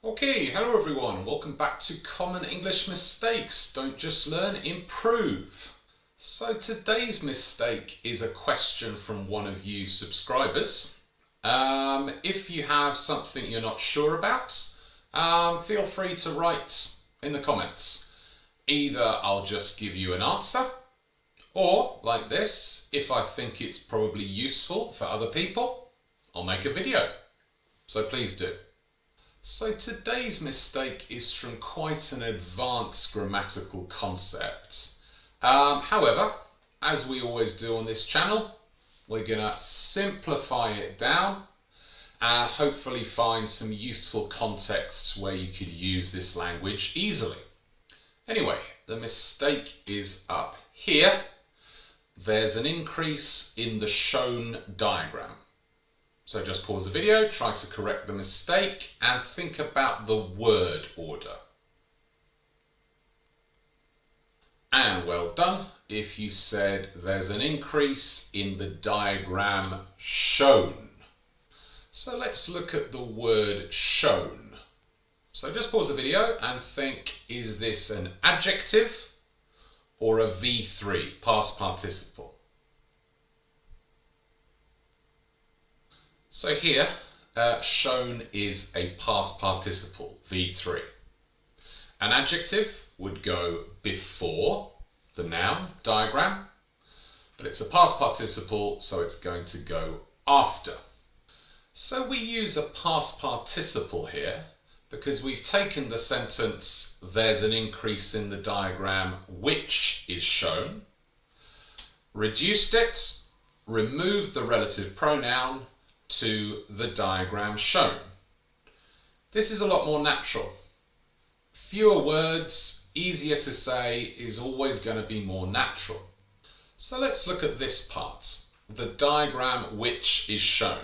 Okay, hello everyone. Welcome back to Common English Mistakes. Don't just learn, improve. So today's mistake is a question from one of you subscribers. If you have something you're not sure about, feel free to write in the comments. Either I'll just give you an answer, or like this, if I think it's probably useful for other people, I'll make a video. So please do. So today's mistake is from quite an advanced grammatical concept. However, as we always do on this channel, we're going to simplify it down and hopefully find some useful contexts where you could use this language easily. Anyway, the mistake is up here. There's an increase in the shown diagram. So just pause the video, try to correct the mistake, and think about the word order. And well done if you said there's an increase in the diagram shown. So let's look at the word shown. So just pause the video and think, is this an adjective or a V3, past participle? So here, shown is a past participle, V3. An adjective would go before the noun diagram, but it's a past participle, so it's going to go after. So we use a past participle here because we've taken the sentence, there's an increase in the diagram which is shown, reduced it, removed the relative pronoun to the diagram shown. This is a lot more natural. Fewer words, easier to say, is always going to be more natural. So let's look at this part, the diagram which is shown.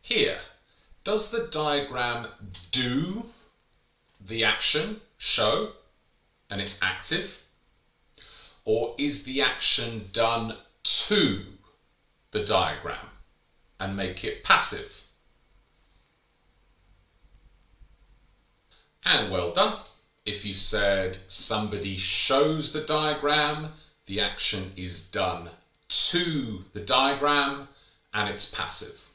Here, does the diagram do the action show and it's active? Or is the action done to the diagram and make it passive? And well done. If you said somebody shows the diagram, the action is done to the diagram and it's passive.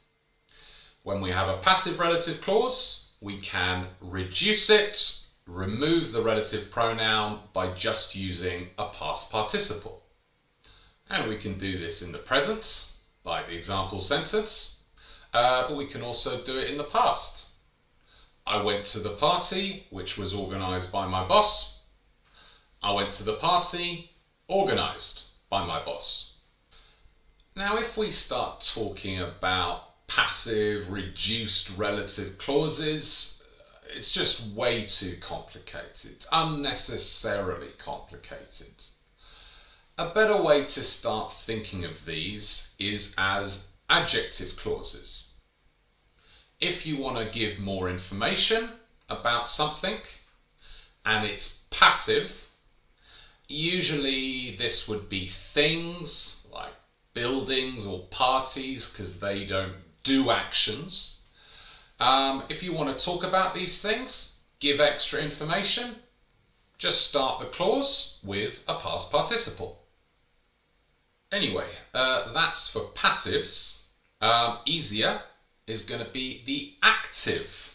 When we have a passive relative clause, we can reduce it, remove the relative pronoun by just using a past participle. And we can do this in the present, like the example sentence, but we can also do it in the past. I went to the party, which was organised by my boss. I went to the party, organised by my boss. Now, if we start talking about passive, reduced relative clauses, it's just way too complicated, unnecessarily complicated. A better way to start thinking of these is as adjective clauses. If you want to give more information about something and it's passive, usually this would be things like buildings or parties because they don't do actions. If you want to talk about these things, give extra information, just start the clause with a past participle. Anyway, that's for passives. Easier is going to be the active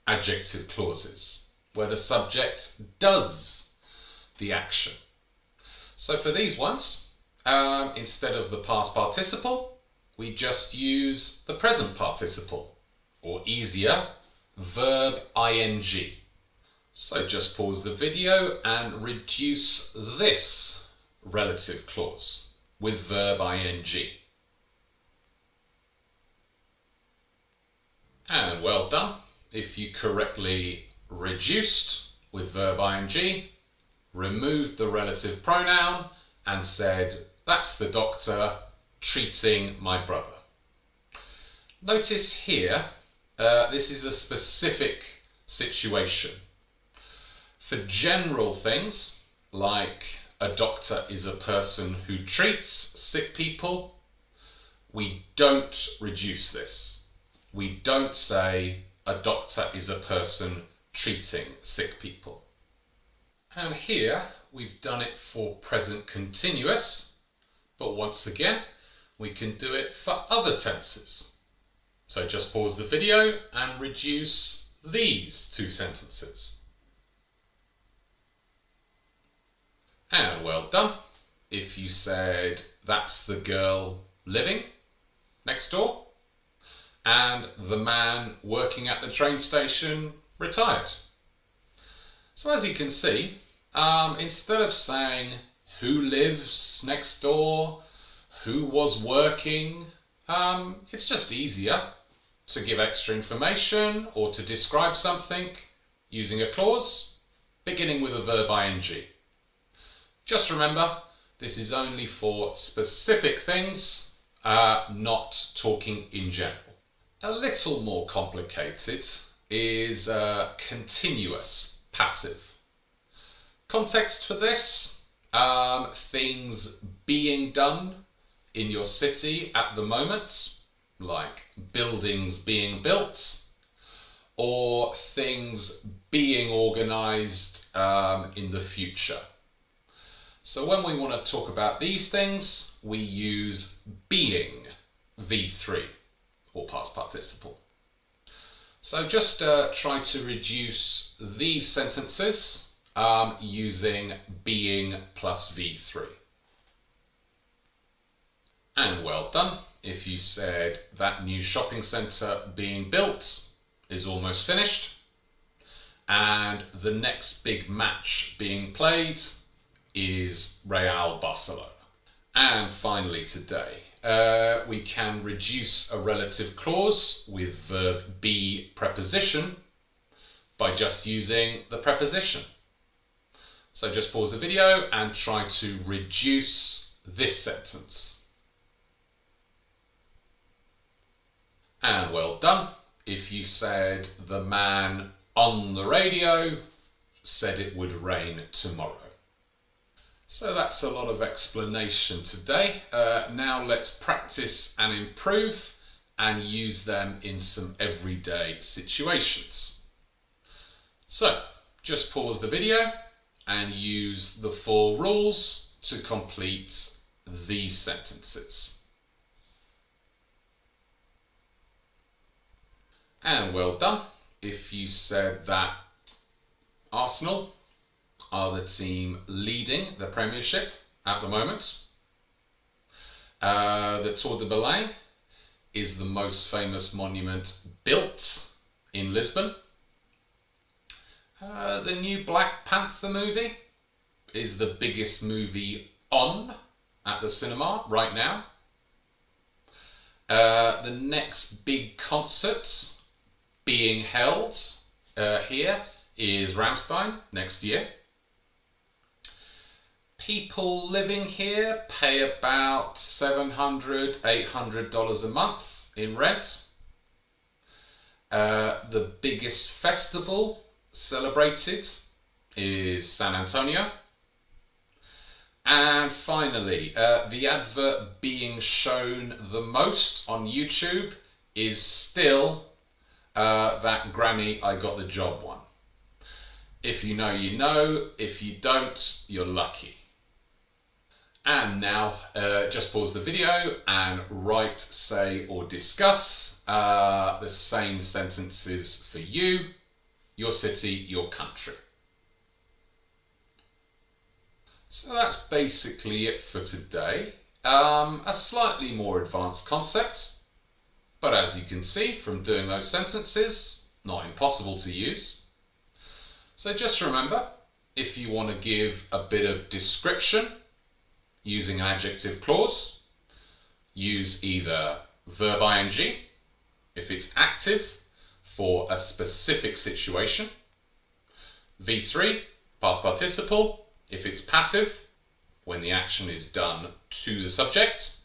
adjective clauses, where the subject does the action. So for these ones, instead of the past participle, we just use the present participle, or easier, verb ing. So just pause the video and reduce this relative clause with verb ing. And well done if you correctly reduced with verb ing, removed the relative pronoun and said, that's the doctor treating my brother. Notice here, this is a specific situation. For general things, like a doctor is a person who treats sick people, we don't reduce this. We don't say a doctor is a person treating sick people. And here we've done it for present continuous, but once again we can do it for other tenses. So just pause the video and reduce these two sentences. And well done. If you said, that's the girl living next door, and the man working at the train station retired. So as you can see, instead of saying who lives next door, who was working, it's just easier to give extra information or to describe something using a clause beginning with a verb ing. Just remember, this is only for specific things, not talking in general. A little more complicated is continuous passive. Context for this, things being done in your city at the moment, like buildings being built, or things being organised in the future. So when we want to talk about these things, we use being V3 or past participle. So just try to reduce these sentences using being plus V3. And well done. If you said that new shopping centre being built is almost finished, and the next big match being played is Real Barcelona. And finally today, we can reduce a relative clause with verb be preposition by just using the preposition. So just pause the video and try to reduce this sentence. And well done. If you said the man on the radio said it would rain tomorrow. So that's a lot of explanation today. Now let's practice and improve and use them in some everyday situations. So just pause the video and use the 4 rules to complete these sentences. And well done. If you said that Arsenal are the team leading the Premiership at the moment. The Tour de Belém is the most famous monument built in Lisbon. The new Black Panther movie is the biggest movie on at the cinema right now. The next big concert being held here is Rammstein next year. People living here pay about $700, $800 a month in rent. The biggest festival celebrated is San Antonio. And finally, the advert being shown the most on YouTube is still that Granny I Got the Job one. If you know, you know. If you don't, you're lucky. And now just pause the video and write, say or discuss the same sentences for you, your city, your country. So that's basically it for today. A slightly more advanced concept, but as you can see from doing those sentences, not impossible to use. So just remember, if you want to give a bit of description using an adjective clause, use either verb ing if it's active for a specific situation, V3 past participle if it's passive when the action is done to the subject,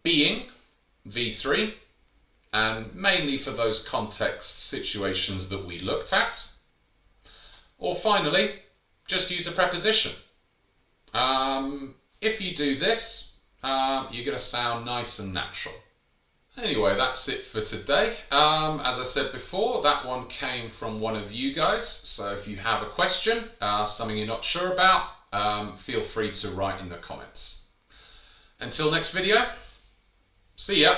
being V3 and mainly for those context situations that we looked at, or finally just use a preposition. If you do this, you're going to sound nice and natural. Anyway, that's it for today. As I said before, that one came from one of you guys. So if you have a question, something you're not sure about, feel free to write in the comments. Until next video, see ya.